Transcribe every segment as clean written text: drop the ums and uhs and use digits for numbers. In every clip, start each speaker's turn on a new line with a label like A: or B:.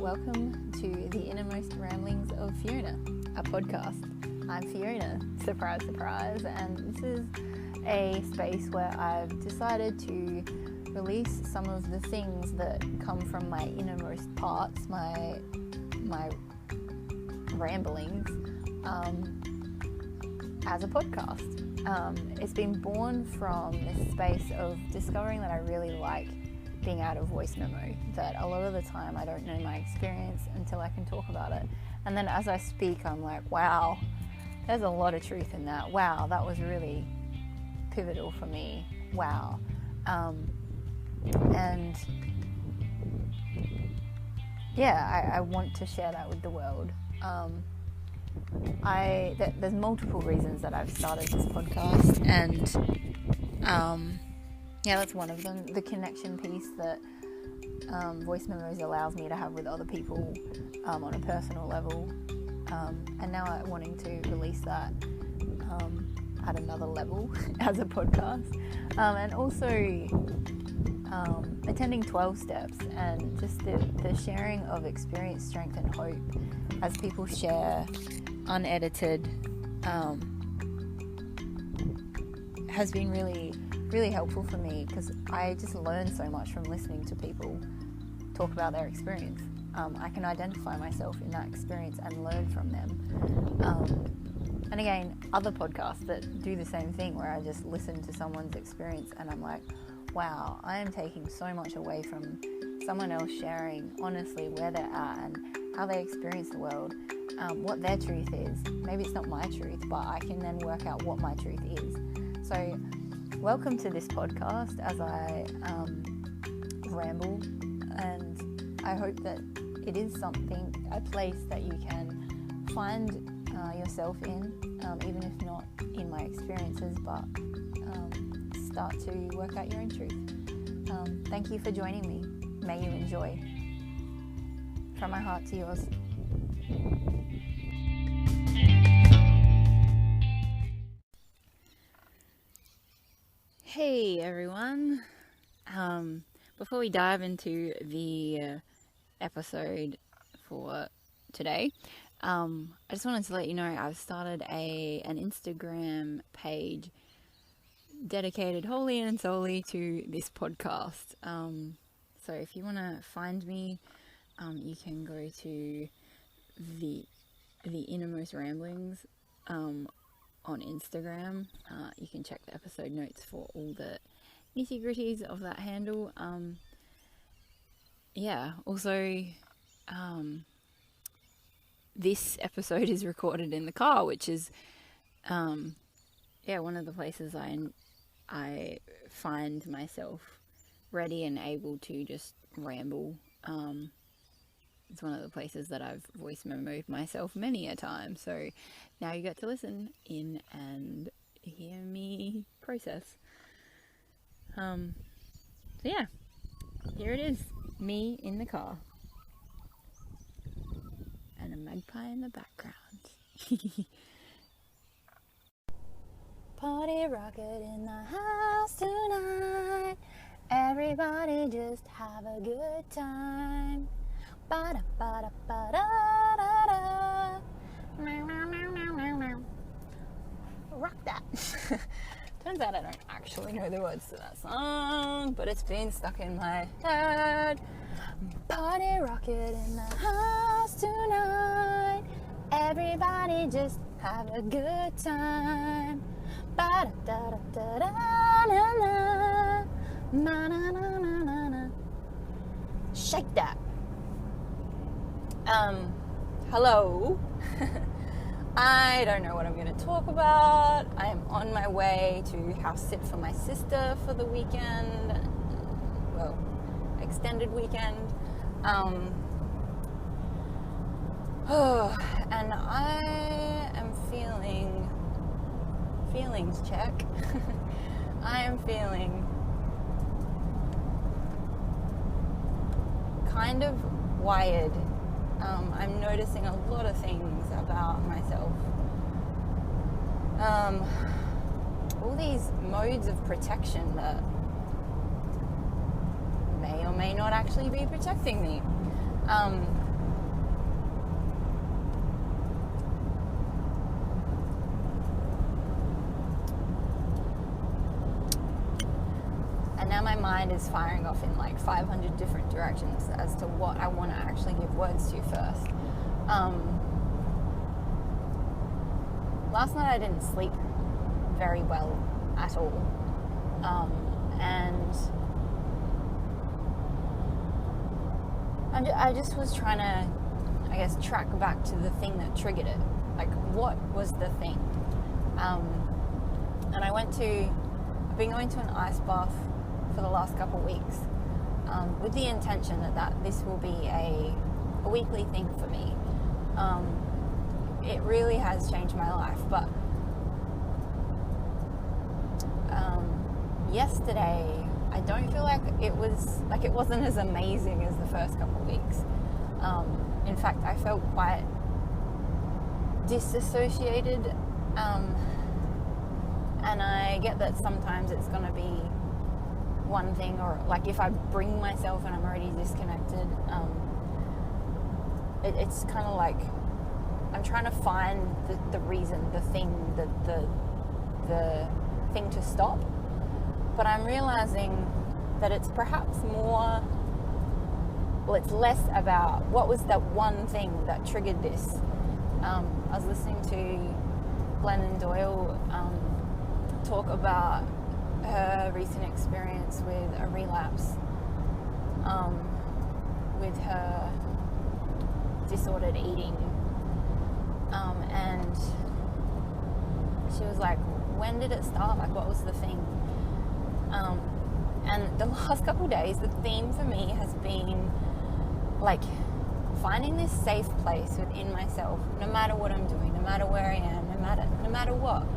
A: welcome to the Innermost Ramblings of Fiona, a podcast. I'm Fiona, surprise, surprise, and this is a space where I've decided to release some of the things that come from my innermost parts, my ramblings, as a podcast. It's been born from this space of discovering that I really like being out of voice memo, that a lot of the time I don't know my experience until I can talk about it. And then as I speak, I'm like, wow, there's a lot of truth in that. Wow, that was really pivotal for me. Wow. And yeah, I want to share that with the world. There's multiple reasons that I've started this podcast, and yeah, that's one of them. The connection piece that voice memos allows me to have with other people on a personal level, and now I'm wanting to release that at another level as a podcast, and also attending 12 steps and just the sharing of experience, strength and hope as people share unedited has been really helpful for me, because I just learn so much from listening to people talk about their experience. I can identify myself in that experience and learn from them. And again, other podcasts that do the same thing, where I just listen to someone's experience and I'm like, wow, I am taking so much away from someone else sharing honestly where they're at and how they experience the world, what their truth is. Maybe it's not my truth, but I can then work out what my truth is. So welcome to this podcast as I ramble, and I hope that it is a place that you can find yourself in, even if not in my experiences, but start to work out your own truth. Thank you for joining me. May you enjoy. From my heart to yours. Hey everyone. Before we dive into the episode for today, I just wanted to let you know I've started an Instagram page dedicated wholly and solely to this podcast. So if you want to find me, you can go to the Innermost Ramblings on Instagram. You can check the episode notes for all the nitty gritties of that handle. Also, this episode is recorded in the car, which is one of the places I find myself ready and able to just ramble. It's one of the places that I've voice memoed myself many a time, so now you get to listen in and hear me process. Here it is, me in the car and a magpie in the background. Party rocket in the house tonight, everybody just have a good time. Ba-da, ba-da, ba-da, da-da. Meow, meow, meow, meow, meow, meow. Rock that. Turns out I don't actually know the words to that song, but it's been stuck in my head. Party rocket in the house tonight, everybody just have a good time. Ba-da, da-da, da-da, na-na, na-na-na-na-na. Shake that. Hello. I don't know what I'm going to talk about. I am on my way to house sit for my sister for the weekend. Well, extended weekend. And I am feelings check. I am feeling kind of wired. I'm noticing a lot of things about myself. All these modes of protection that may or may not actually be protecting me. now my mind is firing off in like 500 different directions as to what I want to actually give words to first. Last night I didn't sleep very well at all. And I just was trying to, I guess, track back to the thing that triggered it. Like, what was the thing? And I've been going to an ice bath for the last couple of weeks, with the intention that this will be a weekly thing for me. It really has changed my life, but yesterday I don't feel like it wasn't as amazing as the first couple of weeks. In fact, I felt quite disassociated, and I get that sometimes it's going to be one thing, or like if I bring myself and I'm already disconnected, it's kind of like I'm trying to find the reason, the thing, the thing to stop. But I'm realizing that it's perhaps more, it's less about what was that one thing that triggered this. I was listening to Glennon Doyle talk about her recent experience with a relapse, with her disordered eating. And she was like, when did it start? Like, what was the thing? And the last couple of days, the theme for me has been like finding this safe place within myself, no matter what I'm doing, no matter where I am, no matter what.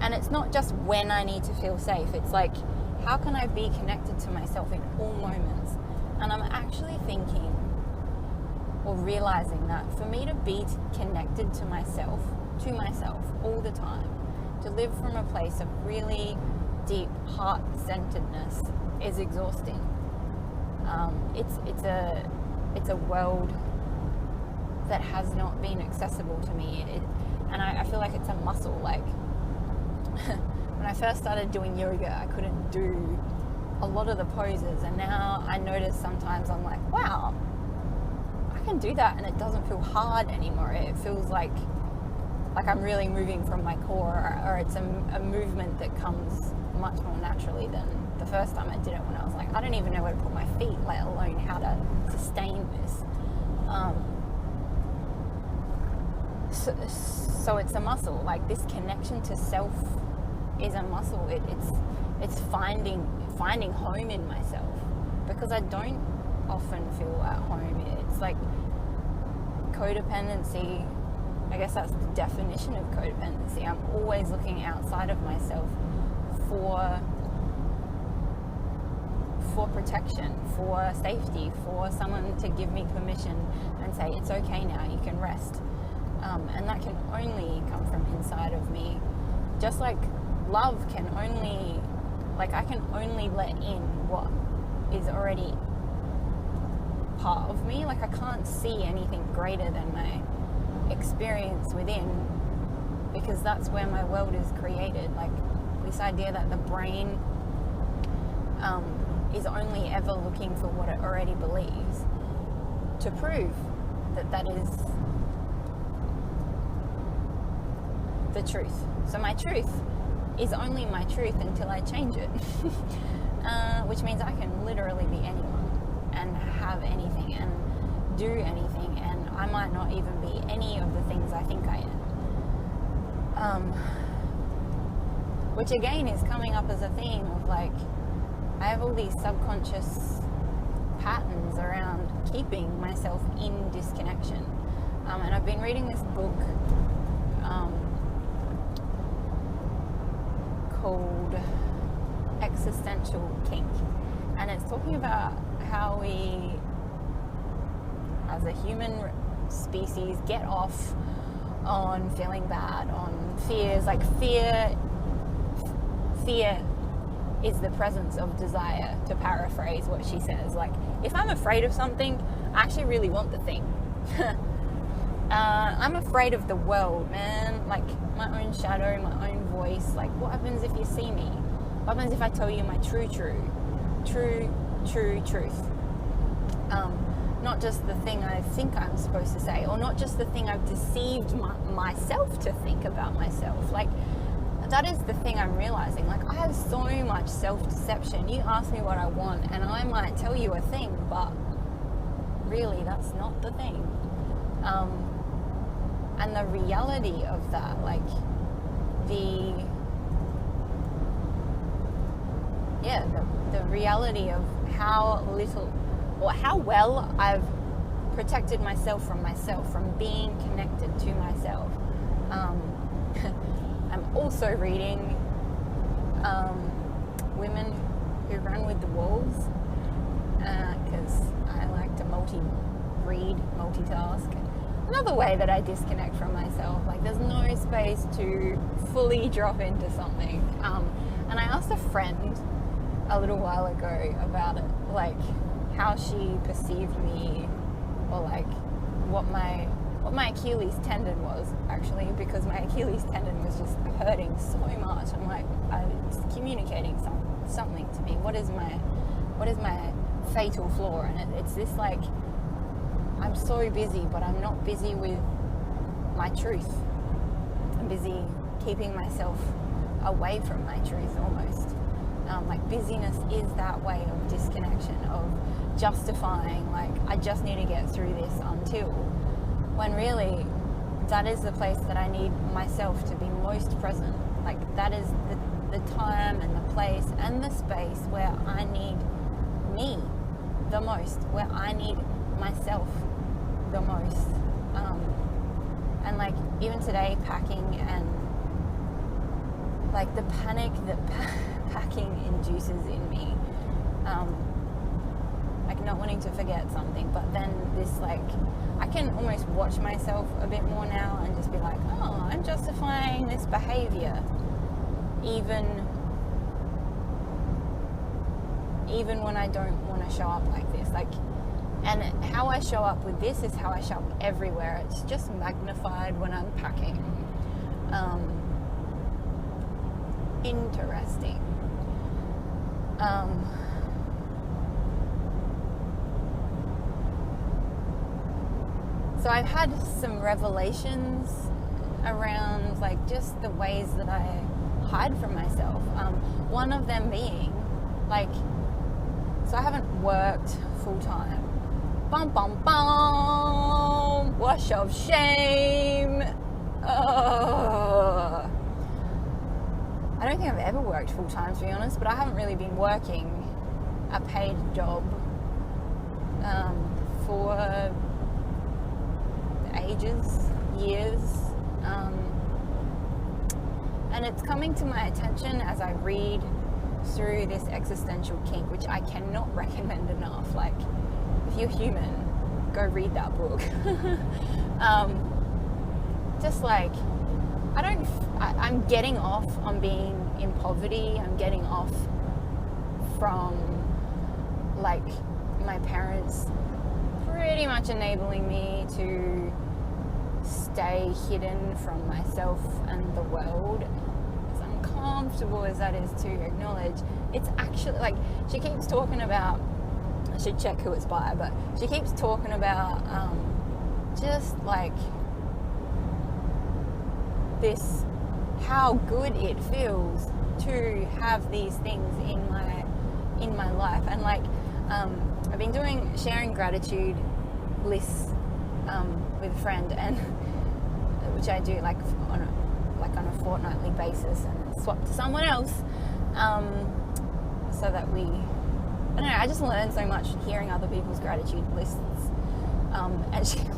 A: And it's not just when I need to feel safe. It's like, how can I be connected to myself in all moments? And I'm actually thinking or realizing that for me to be connected to myself all the time, to live from a place of really deep heart-centeredness is exhausting. It's a world that has not been accessible to me, and I feel like it's a muscle. Like when I first started doing yoga, I couldn't do a lot of the poses, and now I notice sometimes I'm like, wow, I can do that, and it doesn't feel hard anymore. It feels like I'm really moving from my core, or it's a movement that comes much more naturally than the first time I did it, when I was like, I don't even know where to put my feet, let alone how to sustain this. So it's a muscle. Like, this connection to self is a muscle. It's finding home in myself, because I don't often feel at home. It's like codependency. I guess that's the definition of codependency. I'm always looking outside of myself for protection, for safety, for someone to give me permission and say, it's okay now, you can rest. And that can only come from inside of me. Just like love can only, like, I can only let in what is already part of me. Like, I can't see anything greater than my experience within, because that's where my world is created. Like, this idea that the brain is only ever looking for what it already believes to prove that is the truth. So my truth is only my truth until I change it, which means I can literally be anyone and have anything and do anything, and I might not even be any of the things I think I am. Which again is coming up as a theme of, like, I have all these subconscious patterns around keeping myself in disconnection. And I've been reading this book called Existential Kink, and it's talking about how we, as a human species, get off on feeling bad, on fears. Like, fear is the presence of desire, to paraphrase what she says. Like, if I'm afraid of something, I actually really want the thing. I'm afraid of the world, man. Like, my own shadow, my own voice. Like, what happens if you see me? What happens if I tell you my true truth? Not just the thing I think I'm supposed to say, or not just the thing I've deceived myself to think about myself. Like, that is the thing I'm realizing. Like, I have so much self-deception. You ask me what I want, and I might tell you a thing, but really, that's not the thing. And the reality of that, like, the reality of how little or how well I've protected myself from being connected to myself. I'm also reading Women Who Run With the Wolves, because I like to multitask. Another way that I disconnect from myself, like there's no space to fully drop into something. And I asked a friend a little while ago about it, like how she perceived me, or like what my Achilles tendon was, actually, because my Achilles tendon was just hurting so much. I'm like, it's communicating something to me. What is my fatal flaw? And it's this, like, I'm so busy, but I'm not busy with my truth. I'm busy keeping myself away from my truth, almost. Like, busyness is that way of disconnection, of justifying, like, I just need to get through this until, when really that is the place that I need myself to be most present. Like, that is the time and the place and the space where I need me the most, where I need myself the most. And like, even today, packing, and like the panic that packing induces in me, like not wanting to forget something, but then this, like, I can almost watch myself a bit more now and just be like, oh, I'm justifying this behavior, even when I don't want to show up like this. Like, and how I show up with this is how I show up everywhere. It's just magnified when I'm packing. Interesting. So I've had some revelations around, like, just the ways that I hide from myself. One of them being, like, so I haven't worked full time. Bum bum bum. Wash of shame. I don't think I've ever worked full time, to be honest, but I haven't really been working a paid job for years, and it's coming to my attention as I read through this existential kink, which I cannot recommend enough. Like, if you're human, go read that book. Just like, I'm getting off on being in poverty. I'm getting off from, like, my parents pretty much enabling me to stay hidden from myself and the world. As uncomfortable as that is to acknowledge, it's actually, like, she keeps talking about, I should check who it's by, but she keeps talking about just like this, how good it feels to have these things in my life. And like, I've been sharing gratitude lists with a friend, and which I do like on a fortnightly basis, and swap to someone else, so that we, I don't know, I just learned so much hearing other people's gratitude lists. And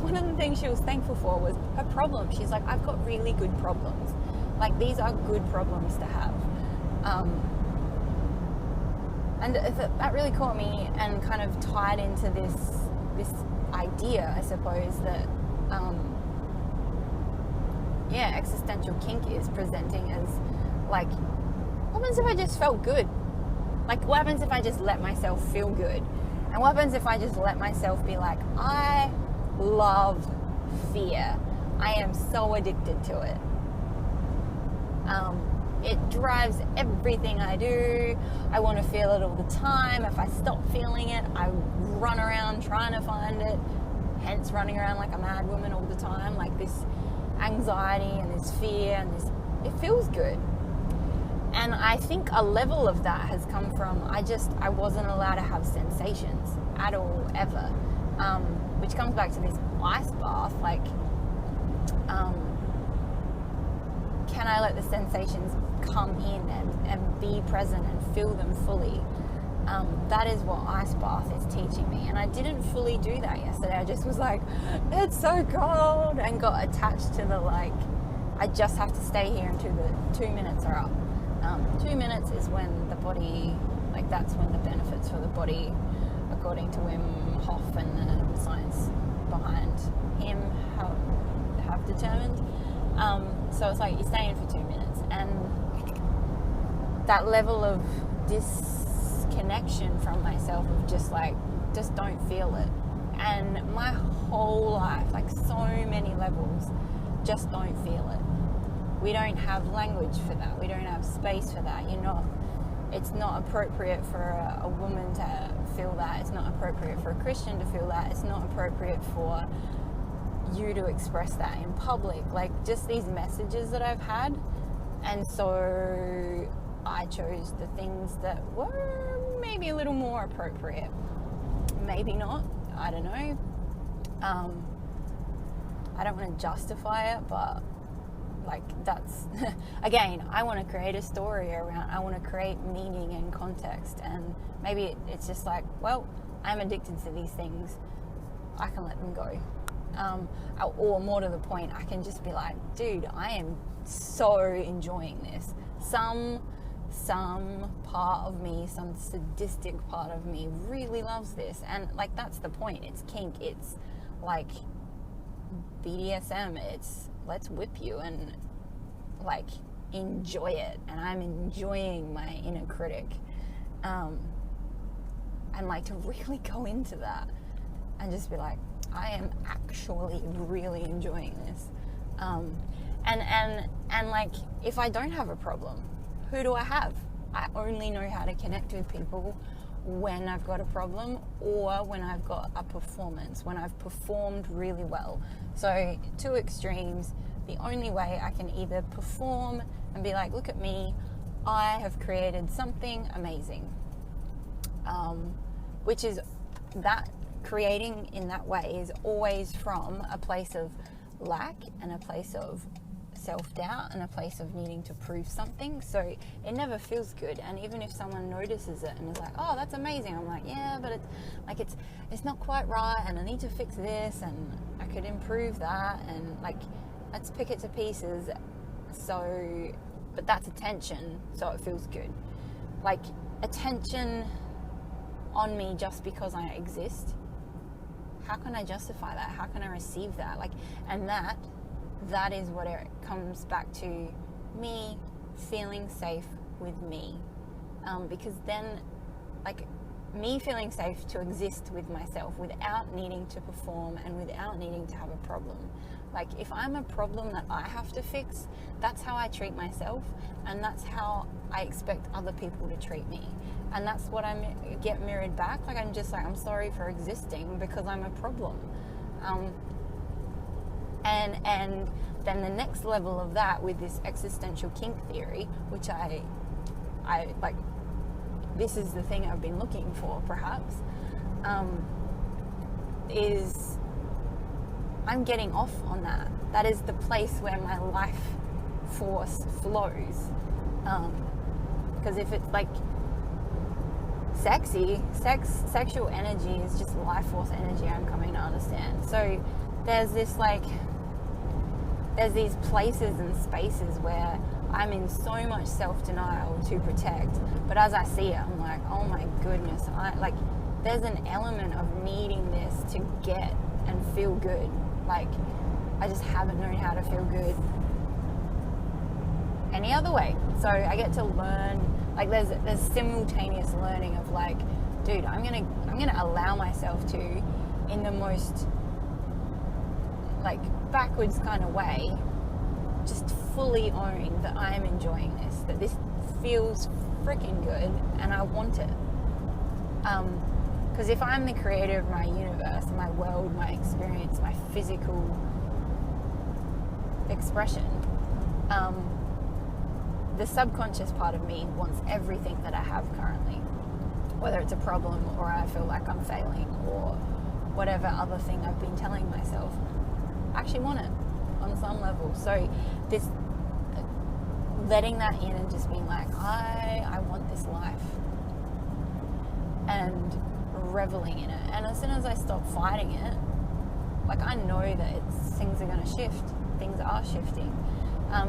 A: one of the things she was thankful for was her problem. She's like, I've got really good problems. Like, these are good problems to have. And that really caught me and kind of tied into this idea, I suppose, that existential kink is presenting as, like, what happens if I just felt good? Like, what happens if I just let myself feel good? And what happens if I just let myself be like, I love fear. I am so addicted to it. It drives everything I do. I want to feel it all the time. If I stop feeling it, I run around trying to find it, hence running around like a mad woman all the time, like this anxiety and this fear and this, it feels good. And I think a level of that has come from, I wasn't allowed to have sensations at all, ever. Which comes back to this ice bath, like, can I let the sensations come in and be present and feel them fully? That is what ice bath is teaching me. And I didn't fully do that yesterday. I just was like, it's so cold, and got attached to the, like, I just have to stay here until the 2 minutes are up. 2 minutes is when the body, like, that's when the benefits for the body, according to Wim Hof and the science behind him, have determined. So it's like you stay in for 2 minutes, and that level of disconnection from myself of just don't feel it. And my whole life, like so many levels, just don't feel it. We don't have language for that. We don't have space for that. It's not appropriate for a woman to feel that. It's not appropriate for a Christian to feel that. It's not appropriate for you to express that in public. Like, just these messages that I've had. And so I chose the things that were maybe a little more appropriate. Maybe not. I don't know. I don't want to justify it, but like, that's again, I want to create a story around, I want to create meaning and context, and maybe it's just like, well, I'm addicted to these things, I can let them go. Or more to the point, I can just be like, dude, I am so enjoying this. Some part of me, some sadistic part of me really loves this, and like, that's the point. It's kink, it's like BDSM, it's let's whip you and like enjoy it. And I'm enjoying my inner critic, and like to really go into that and just be like, I am actually really enjoying this. And like, if I don't have a problem, who do I have? I only know how to connect with people when I've got a problem, or when I've got a performance, when I've performed really well. So, two extremes. The only way I can either perform and be like, look at me, I have created something amazing, which is that creating in that way is always from a place of lack and a place of self-doubt and a place of needing to prove something. So it never feels good. And even if someone notices it and is like, oh, that's amazing, I'm like, yeah, but it's not quite right, and I need to fix this, and I could improve that, and like, let's pick it to pieces. So, but that's attention, so it feels good. Like, attention on me just because I exist, how can I justify that? How can I receive that? Like, and that is what it comes back to, me feeling safe with me. Because then, like, me feeling safe to exist with myself without needing to perform and without needing to have a problem. Like, if I'm a problem that I have to fix, that's how I treat myself, and that's how I expect other people to treat me. And that's what I get mirrored back. Like, I'm just like, I'm sorry for existing because I'm a problem. And then the next level of that, with this existential kink theory, which I like, this is the thing I've been looking for, perhaps, is I'm getting off on that. That is the place where my life force flows. Because if it's like sexual energy is just life force energy, I'm coming to understand. So there's these places and spaces where I'm in so much self-denial to protect, but as I see it, I'm like, oh my goodness, there's an element of needing this to get and feel good. Like, I just haven't known how to feel good any other way. So I get to learn, like, there's simultaneous learning of like, dude, I'm gonna allow myself to, in the most like backwards kind of way, just fully own that I am enjoying this, that this feels freaking good and I want it. Because if I'm the creator of my universe, my world, my experience, my physical expression, the subconscious part of me wants everything that I have currently, whether it's a problem or I feel like I'm failing or whatever other thing I've been telling myself. I actually want it on some level. So this letting that in and just being like, I want this life, and reveling in it. And as soon as I stop fighting it, like, I know that things are going to shift. Things are shifting.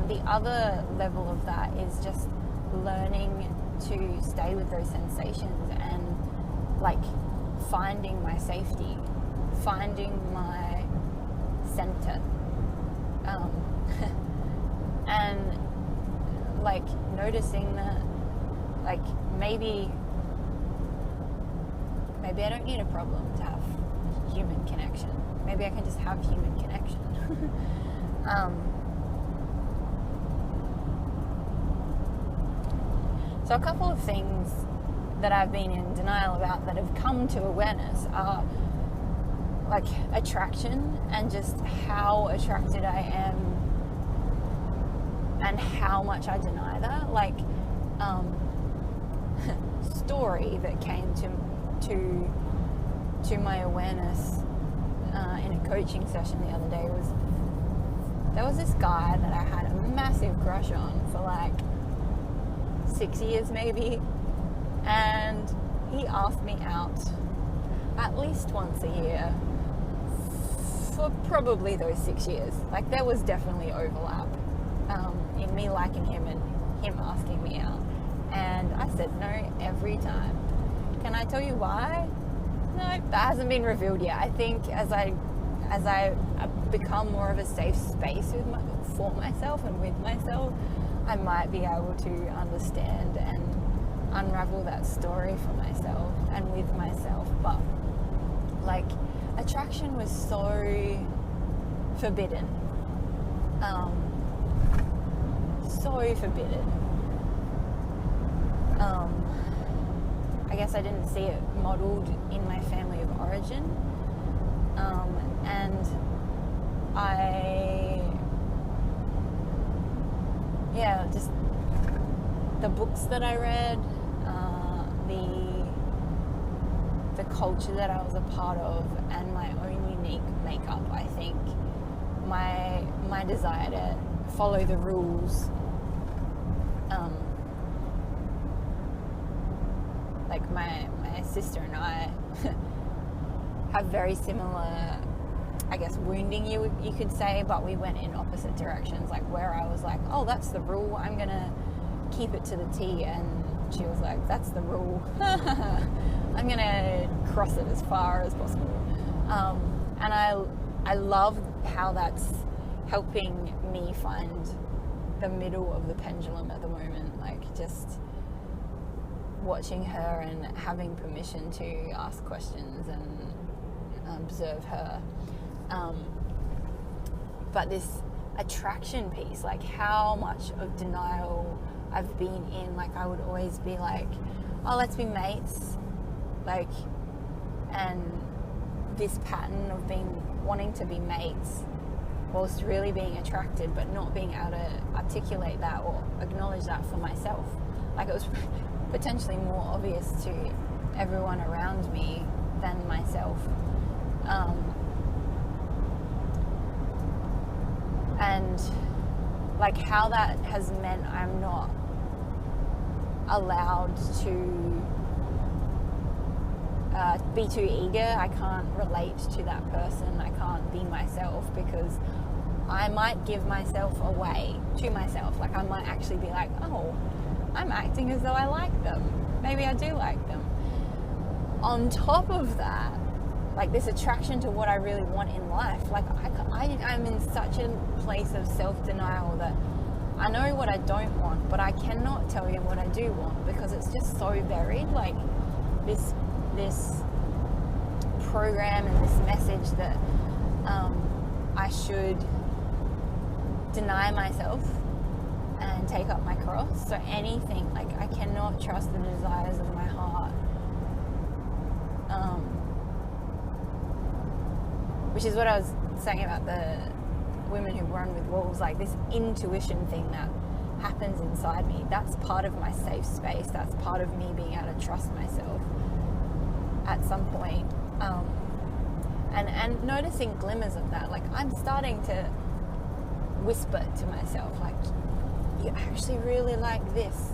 A: The other level of that is just learning to stay with those sensations and like finding my safety, finding my center, and like noticing that, like, maybe I don't need a problem to have human connection. Maybe I can just have human connection. So a couple of things that I've been in denial about that have come to awareness are like attraction and just how attracted I am and how much I deny that. Like, story that came to my awareness in a coaching session the other day was, there was this guy that I had a massive crush on for like 6 years maybe, and he asked me out at least once a year for probably those 6 years. Like, there was definitely overlap in me liking him and him asking me out, and I said no every time. Can I tell you why? No, that hasn't been revealed yet. I think as I become more of a safe space for myself and with myself, I might be able to understand and unravel that story for myself and with myself. But like, attraction was so forbidden, so forbidden. I guess I didn't see it modeled in my family of origin, and just the books that I read, the culture that I was a part of, and my own unique makeup. I think my desire to follow the rules, like my sister and I have very similar, I guess, wounding, you could say, but we went in opposite directions. Like, where I was like, oh, that's the rule, I'm gonna keep it to the T, and she was like, that's the rule, I'm gonna cross it as far as possible. And I love how that's helping me find the middle of the pendulum at the moment. Like, just watching her and having permission to ask questions and observe her. But this attraction piece, like how much of denial I've been in. Like, I would always be like, oh, let's be mates, like, and this pattern of wanting to be mates whilst really being attracted but not being able to articulate that or acknowledge that for myself. Like, it was potentially more obvious to everyone around me than myself. And like, how that has meant I'm not allowed to be too eager. I can't relate to that person. I can't be myself because I might give myself away to myself. Like, I might actually be like, oh, I'm acting as though I like them. Maybe I do like them. On top of that, like, this attraction to what I really want in life. Like, I'm in such a place of self-denial that I know what I don't want, but I cannot tell you what I do want because it's just so varied. Like, this program and this message that I should deny myself and take up my cross. So anything, like, I cannot trust the desires of my heart, which is what I was saying about the women who run with wolves, like this intuition thing that happens inside me. That's part of my safe space. That's part of me being able to trust myself at some point. And noticing glimmers of that. Like, I'm starting to whisper to myself, like, you actually really like this.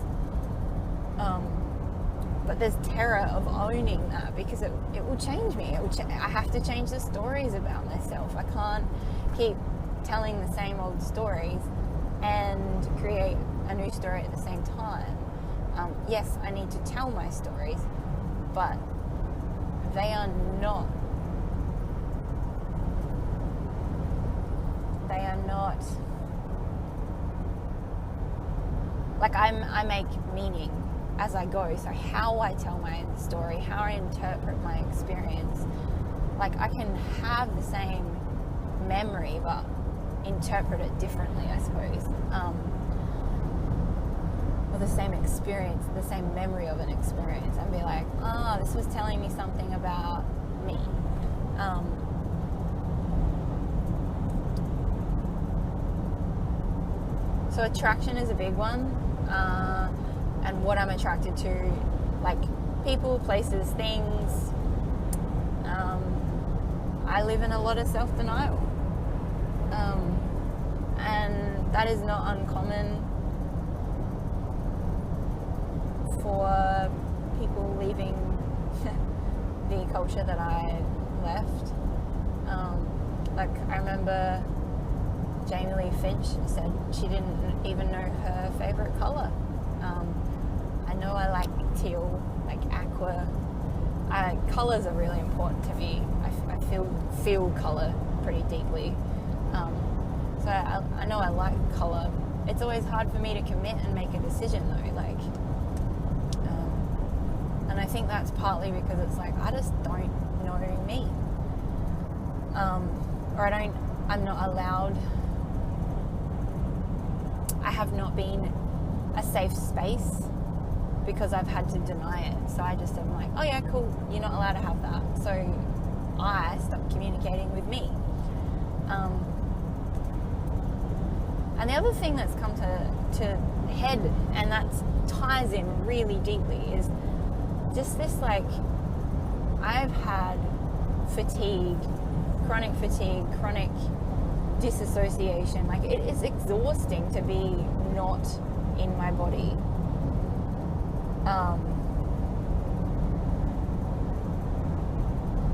A: But there's terror of owning that, because it will change me. I have to change the stories about myself. I can't keep telling the same old stories and create a new story at the same time. Yes, I need to tell my stories, but they are not like, I make meaning as I go. So how I tell my story, how I interpret my experience, like, I can have the same memory but interpret it differently, I suppose, or the same experience, the same memory of an experience, and be like, this was telling me something about me. So attraction is a big one, and what I'm attracted to, like, people, places, things. I live in a lot of self-denial, and that is not uncommon for people leaving the culture that I left. Like, I remember Jamie Lee Finch said she didn't even know her favorite color. I know I like teal, like aqua. Colors are really important to me. I feel color pretty deeply. So I know I like color. It's always hard for me to commit and make a decision though. Like, and I think that's partly because it's like, I just don't know me. Or I'm not allowed. I have not been a safe space because I've had to deny it. So I just am like, oh yeah, cool, you're not allowed to have that. So I stopped communicating with me. And the other thing that's come to head, and that ties in really deeply, is just this, like, I've had fatigue, chronic disassociation. Like, it is exhausting to be not in my body.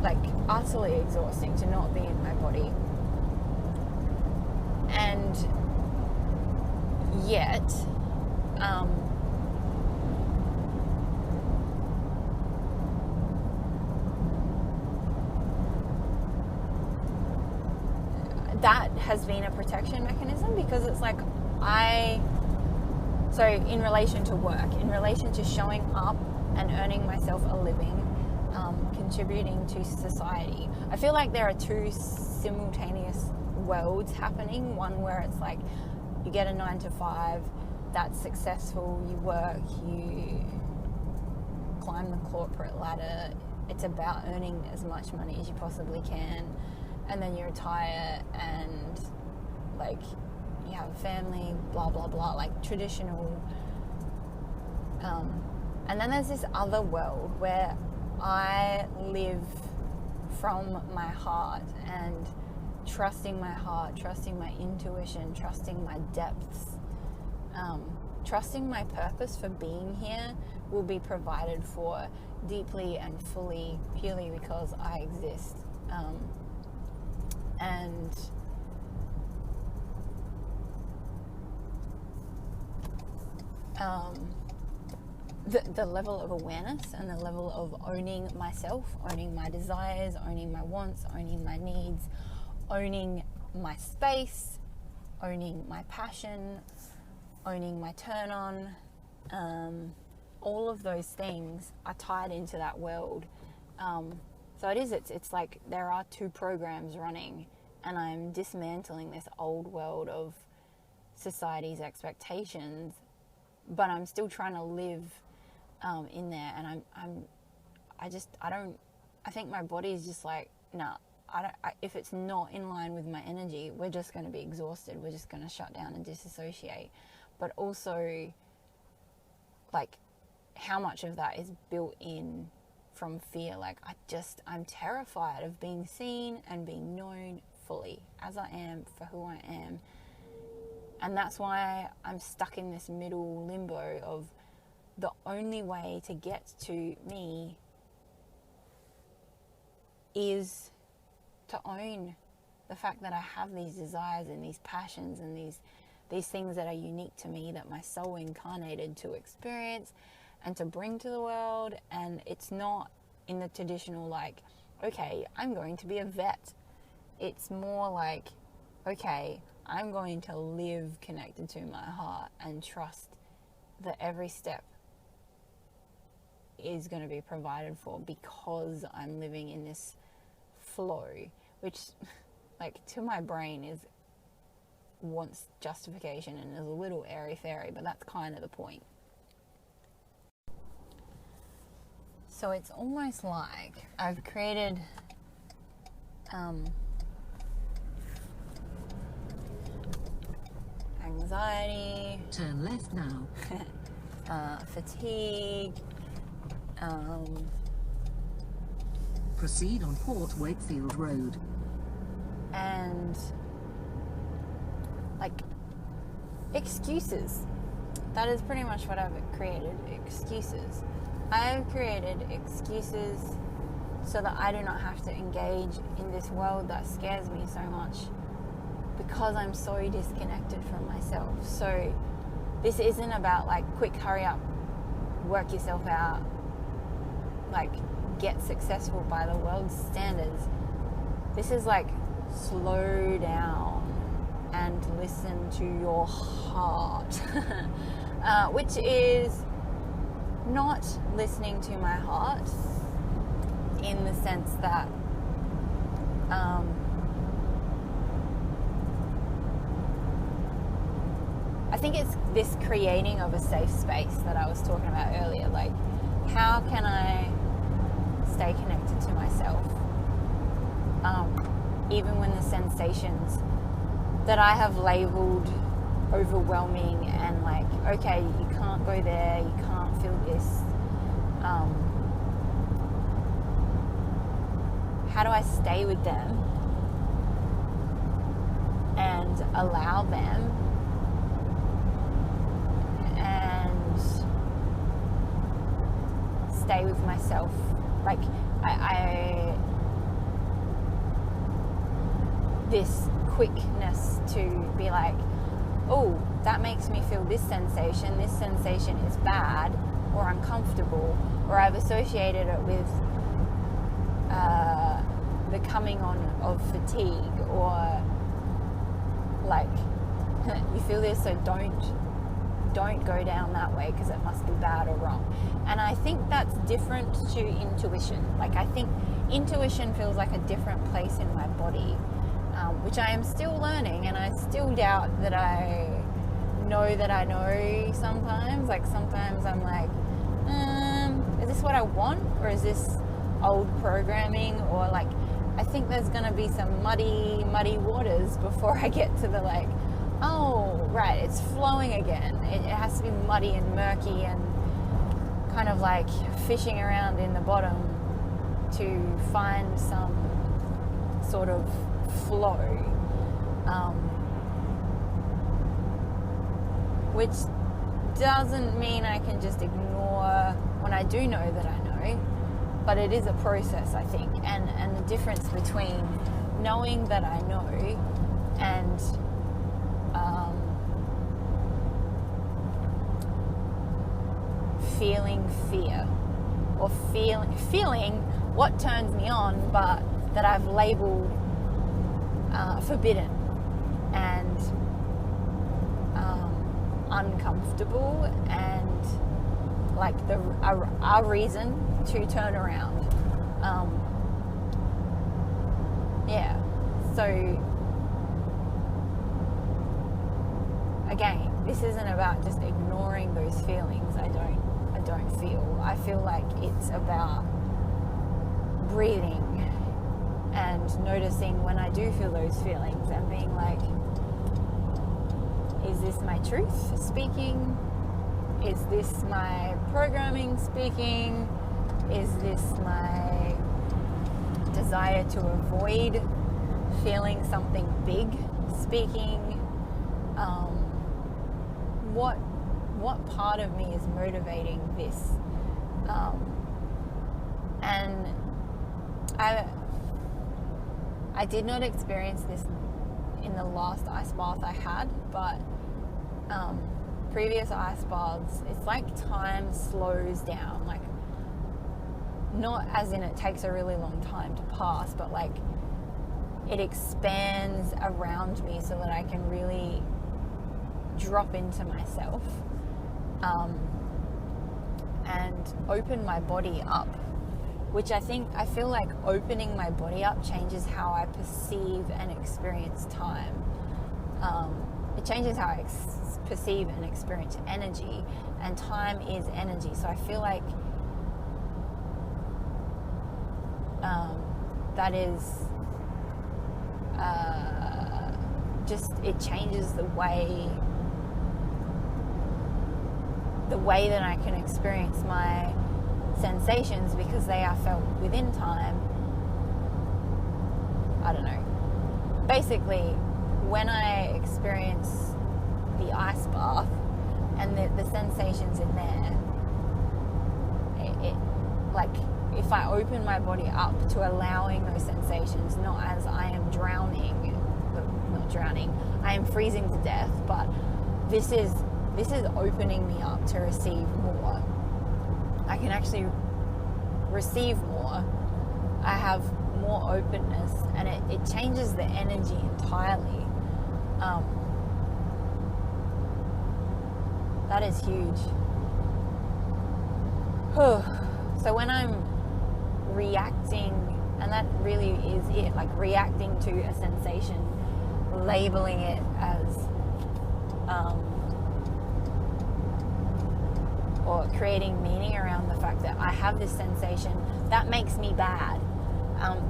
A: Like, utterly exhausting to not be in my body. And yet, that has been a protection mechanism, because it's like, so in relation to work, in relation to showing up and earning myself a living, contributing to society, I feel like there are two simultaneous worlds happening. One where it's like, you get a 9 to 5, that's successful, you work, you climb the corporate ladder, it's about earning as much money as you possibly can, and then you retire and, like, you have a family, blah blah blah, like traditional. And then there's this other world where I live from my heart, and trusting my heart, trusting my intuition, trusting my depths, trusting my purpose for being here will be provided for deeply and fully, purely because I exist. And the level of awareness and the level of owning myself, owning my desires, owning my wants, owning my needs, owning my space, owning my passion, owning my turn on, all of those things are tied into that world. So it's like there are two programs running, and I'm dismantling this old world of society's expectations, but I'm still trying to live in there. And I think my body's just like, nah, if it's not in line with my energy, we're just going to be exhausted. We're just going to shut down and disassociate. But also, like, how much of that is built in from fear? Like, I'm terrified of being seen and being known fully as I am, for who I am. And that's why I'm stuck in this middle limbo of the only way to get to me is to own the fact that I have these desires and these passions and these things that are unique to me, that my soul incarnated to experience and to bring to the world. And it's not in the traditional, like, okay, I'm going to be a vet. It's more like, okay, I'm going to live connected to my heart and trust that every step is going to be provided for, because I'm living in this flow, which, like, to my brain wants justification and is a little airy-fairy, but that's kind of the point. So it's almost like I've created anxiety,
B: turn left now,
A: fatigue,
B: proceed on Port Wakefield Road,
A: and like excuses. That is pretty much what I've created, excuses. I've created excuses so that I do not have to engage in this world that scares me so much, because I'm so disconnected from myself. So this isn't about like quick hurry up, work yourself out, like get successful by the world's standards. This is like slow down and listen to your heart, which is not listening to my heart in the sense that I think it's this creating of a safe space that I was talking about earlier. Like, how can I stay connected to myself, even when the sensations that I have labeled overwhelming and like, okay, you can't go there, you can't feel this. How do I stay with them and allow them and stay with myself? Like, I this quickness to be like, oh, that makes me feel this sensation is bad or uncomfortable, or I've associated it with the coming on of fatigue, or like, you feel this, so don't go down that way because it must be bad or wrong. And I think that's different to intuition. Like, I think intuition feels like a different place in my body, which I am still learning, and I still doubt that I know sometimes. Like, sometimes I'm like, is this what I want, or is this old programming? Or like, I think there's going to be some muddy waters before I get to the like, oh, right, it's flowing again. It has to be muddy and murky and kind of like fishing around in the bottom to find some sort of flow, which doesn't mean I can just ignore when I do know that I know, but it is a process, I think, and the difference between knowing that I know and feeling fear, or feeling what turns me on, but that I've labeled forbidden and uncomfortable, and like our reason to turn around. So again, this isn't about just ignoring those feelings I don't feel. I feel like it's about breathing and noticing when I do feel those feelings and being like, is this my truth speaking? Is this my programming speaking? Is this my desire to avoid feeling something big speaking? What part of me is motivating this? And I did not experience this in the last ice bath I had, but previous ice baths, it's like time slows down, like not as in it takes a really long time to pass, but like it expands around me so that I can really drop into myself and open my body up, which I feel like opening my body up changes how I perceive and experience time. It changes how I perceive and experience energy, and time is energy. So I feel like that is just, it changes the way that I can experience my sensations, because they are felt within time. I don't know. Basically, when I experience the ice bath and the sensations in there, it like, if I open my body up to allowing those sensations, not as I am I am freezing to death, but this is opening me up to receive more. I can actually receive more. I have more openness, and it changes the energy entirely. That is huge. So when I'm reacting, and that really is it, like reacting to a sensation, labeling it as or creating meaning around the fact that I have this sensation, that makes me bad.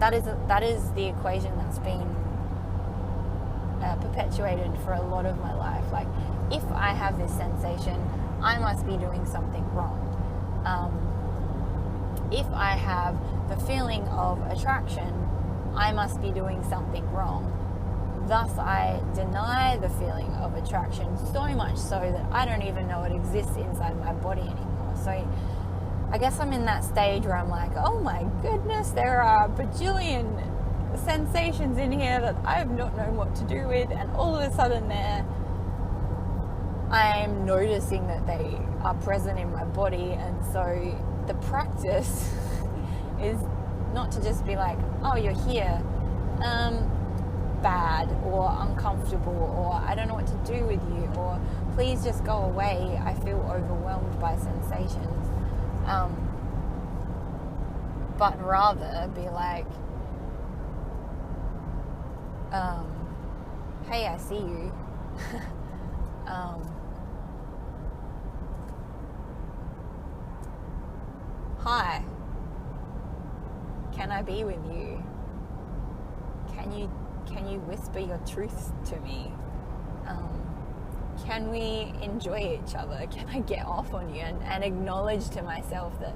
A: That is the equation that's been perpetuated for a lot of my life. Like, if I have this sensation, I must be doing something wrong. If I have the feeling of attraction, I must be doing something wrong. Thus, I deny the feeling of attraction, so much so that I don't even know it exists inside my body anymore. So I guess I'm in that stage where I'm like, oh my goodness, there are a bajillion sensations in here that I have not known what to do with, and all of a sudden I'm noticing that they are present in my body. And so the practice is not to just be like, oh, you're here, bad or uncomfortable, or I don't know what to do with you, or please just go away, I feel overwhelmed by sensations, but rather be like, hey, I see you. Hi, can I be with you? Can you whisper your truth to me? Can we enjoy each other? Can I get off on you and acknowledge to myself that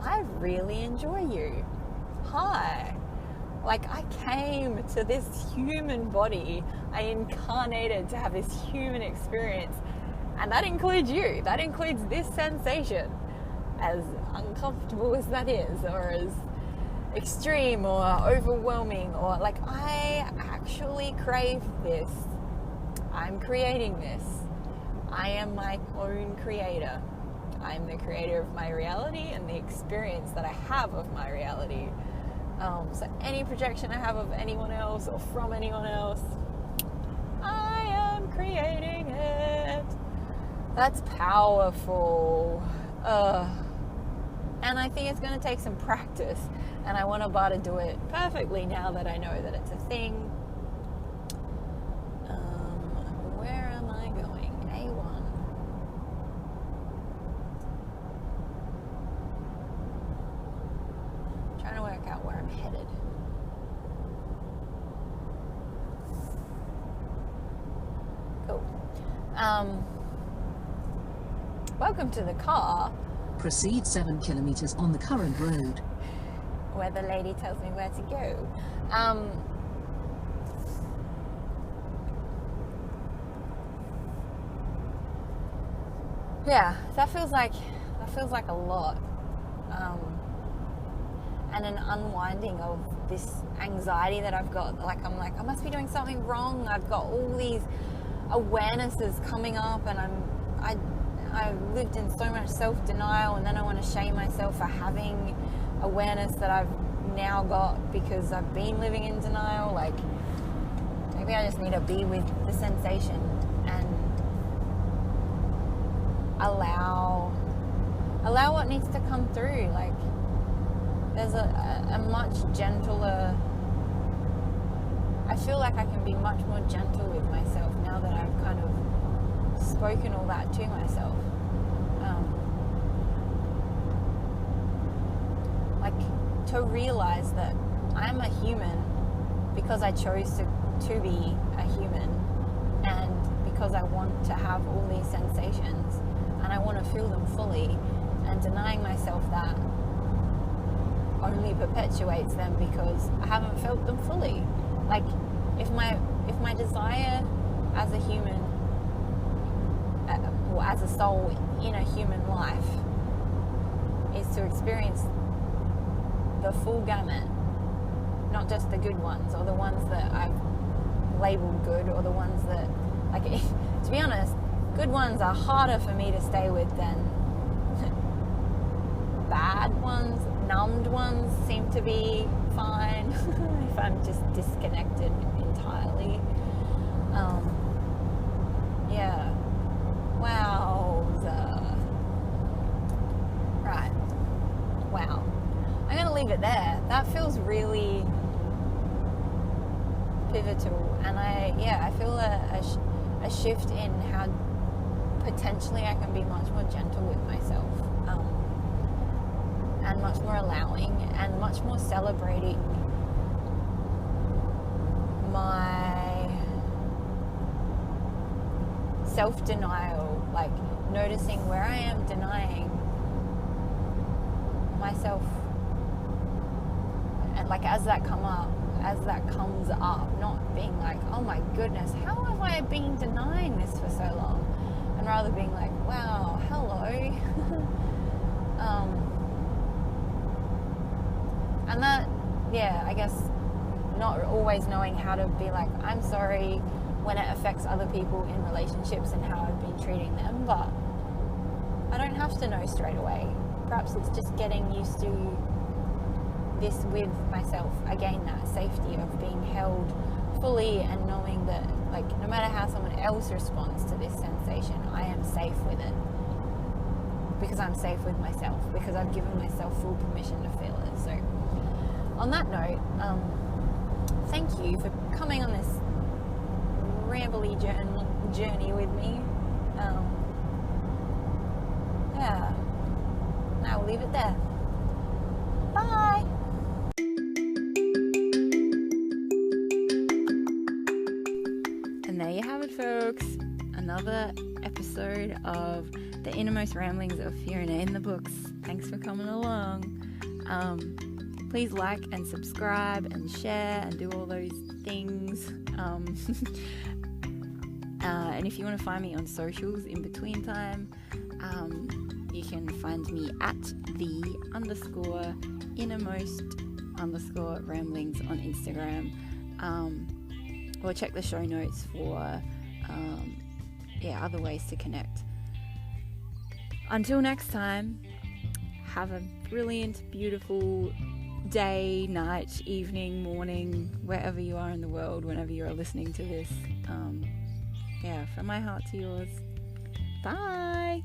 A: I really enjoy you? Hi. Like, I came to this human body. I incarnated to have this human experience. And that includes you. That includes this sensation. As uncomfortable as that is, or as extreme or overwhelming, or like, I actually crave this. I'm creating this. I am my own creator. I'm the creator of my reality and the experience that I have of my reality. So any projection I have of anyone else or from anyone else, I am creating it. That's powerful. And I think it's going to take some practice, and I want to do it perfectly now that I know that it's a thing. Where am I going? Welcome to the car,
B: Proceed 7 kilometers on the current road.
A: where the lady tells me where to go. Yeah, that feels like a lot, and an unwinding of this anxiety that I've got. Like I'm like, I must be doing something wrong. I've got all these awarenesses coming up, and I've lived in so much self-denial, and then I want to shame myself for having awareness that I've now got because I've been living in denial. Like, maybe I just need to be with the sensation and allow what needs to come through. Like, there's a much gentler, I feel like I can be much more gentle with myself now that I've kind of spoken all that to myself. Like, to realize that I'm a human because I chose to be a human, and because I want to have all these sensations and I want to feel them fully, and denying myself that only perpetuates them because I haven't felt them fully. Like, if my desire as a human, or as a soul in a human life, is to experience the full gamut, not just the good ones or the ones that I've labeled good, or the ones that, like, to be honest, good ones are harder for me to stay with than bad ones. Numbed ones seem to be fine if I'm just disconnected entirely. Yeah. Wowza. Right. Wow. I'm going to leave it there. That feels really pivotal, and I feel a shift in how potentially I can be much more gentle with myself, and much more allowing, and much more celebrating my self-denial, like noticing where I am denying myself, and like as that comes up, not being like, oh my goodness, how have I been denying this for so long, and rather being like, wow, hello. And that, I guess, not always knowing how to be like, I'm sorry when it affects other people in relationships and how I've been treating them, but I don't have to know straight away. Perhaps it's just getting used to this with myself. Again, that safety of being held fully and knowing that, like, no matter how someone else responds to this sensation, I am safe with it. Because I'm safe with myself, because I've given myself full permission to feel it. So, on that note, thank you for coming on this rambly journey with me. I'll leave it there. Bye! And there you have it, folks. Another episode of The Innermost Ramblings of Fiona in the books. Thanks for coming along. Please like and subscribe and share and do all those things. And if you want to find me on socials in between time, you can find me at _innermost_ramblings on Instagram, or check the show notes for other ways to connect. Until next time, have a brilliant, beautiful day, night, evening, morning, wherever you are in the world, whenever you are listening to this. From my heart to yours. Bye!